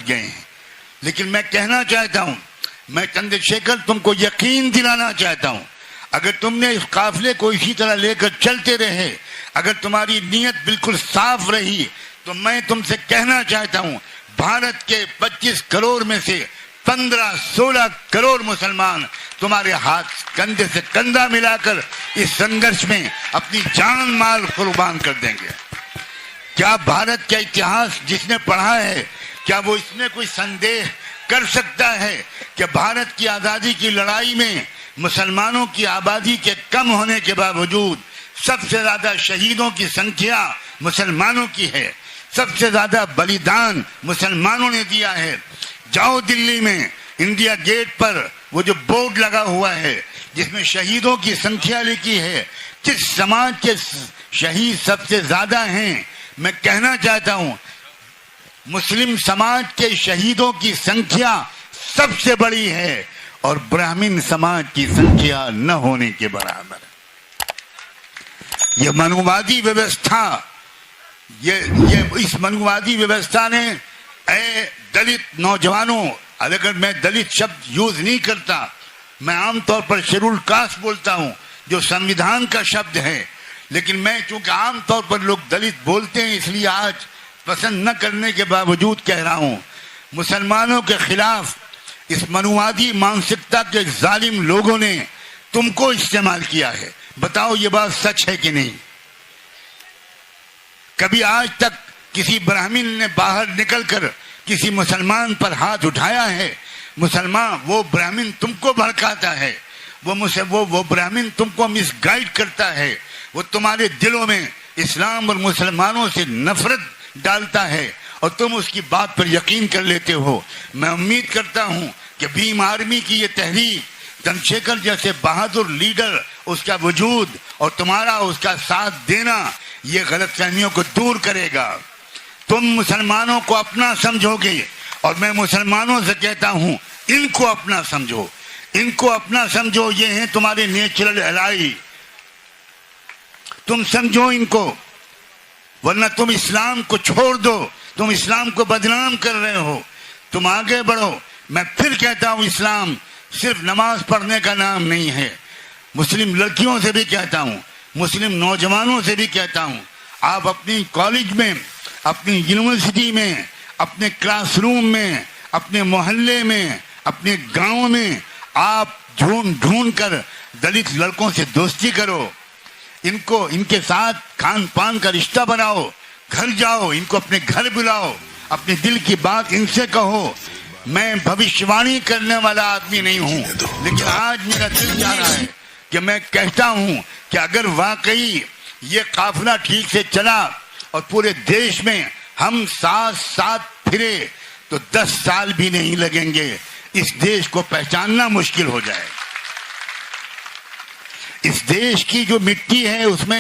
गए हैं। लेकिन मैं कहना चाहता हूं, मैं चंद्रशेखर तुमको यकीन दिलाना चाहता हूं, अगर तुमने इस काफिले को इसी तरह लेकर चलते रहे, अगर तुम्हारी नीयत बिल्कुल साफ रही, तो मैं तुमसे कहना चाहता हूं भारत के 25 करोड़ में से 15-16 करोड़ मुसलमान तुम्हारे हाथ कंधे से कंधा मिलाकर इस संघर्ष में अपनी जान माल कुर्बान कर देंगे। क्या भारत का इतिहास जिसने पढ़ा है, क्या वो इसमें कोई संदेह कर सकता है कि भारत की आजादी की लड़ाई में मुसलमानों की आबादी के कम होने के बावजूद सबसे ज्यादा शहीदों की संख्या मुसलमानों की है, सबसे ज्यादा बलिदान मुसलमानों ने दिया है। जाओ दिल्ली में इंडिया गेट पर वो जो बोर्ड लगा हुआ है जिसमें शहीदों की संख्या लिखी है, किस समाज के शहीद सबसे ज्यादा हैं, मैं कहना चाहता हूं मुस्लिम समाज के शहीदों की संख्या सबसे बड़ी है और ब्राह्मण समाज की संख्या न होने के बराबर। ये मनुवादी व्यवस्था, ये इस मनुवादी व्यवस्था ने ऐ दलित नौजवानों, अगर मैं दलित शब्द यूज नहीं करता, मैं आमतौर पर शेड्यूल कास्ट बोलता हूं जो संविधान का शब्द है, लेकिन मैं चूंकि आमतौर पर लोग दलित बोलते हैं इसलिए आज पसंद न करने के बावजूद कह रहा हूं, मुसलमानों के खिलाफ इस मनुवादी मानसिकता के जालिम लोगों ने तुमको इस्तेमाल किया है। बताओ ये बात सच है कि नहीं? कभी आज तक किसी ब्राह्मण ने बाहर निकलकर किसी मुसलमान पर हाथ उठाया है? मुसलमान, वो ब्राह्मण तुमको भड़काता है, वो ब्राह्मण तुमको मिसगाइड करता है, वो तुम्हारे दिलों में इस्लाम और मुसलमानों से नफरत डालता है और तुम उसकी बात पर यकीन कर लेते हो। मैं उम्मीद करता हूं कि भीम आर्मी की ये तहरीक, चंद्रशेखर जैसे बहादुर लीडर, उसका वजूद और तुम्हारा उसका साथ देना ये गलतफहमियों को दूर करेगा। तुम मुसलमानों को अपना समझोगे और मैं मुसलमानों से कहता हूं इनको अपना समझो, इनको अपना समझो। ये हैं तुम्हारे नेचुरल एलाई, तुम समझो इनको, वरना तुम इस्लाम को छोड़ दो, तुम इस्लाम को बदनाम कर रहे हो। तुम आगे बढ़ो। मैं फिर कहता हूं इस्लाम सिर्फ नमाज पढ़ने का नाम नहीं है। मुस्लिम लड़कियों से भी कहता हूं, मुस्लिम नौजवानों से भी कहता हूं, आप अपनी कॉलेज में, अपनी यूनिवर्सिटी में, अपने क्लासरूम में, अपने मोहल्ले में, अपने गांव में आप ढूंढ कर दलित लड़कों से दोस्ती करो, इनको, इनके साथ खान पान का रिश्ता बनाओ, घर जाओ, इनको अपने घर बुलाओ, अपने दिल की बात इनसे कहो। मैं भविष्यवाणी करने वाला आदमी नहीं हूं, लेकिन आज मेरा दिल चाह रहा है कि मैं कहता हूं कि अगर वाकई ये काफिला ठीक से चला और पूरे देश में हम साथ साथ फिरे तो 10 साल भी नहीं लगेंगे, इस देश को पहचानना मुश्किल हो जाए। इस देश की जो मिट्टी है उसमें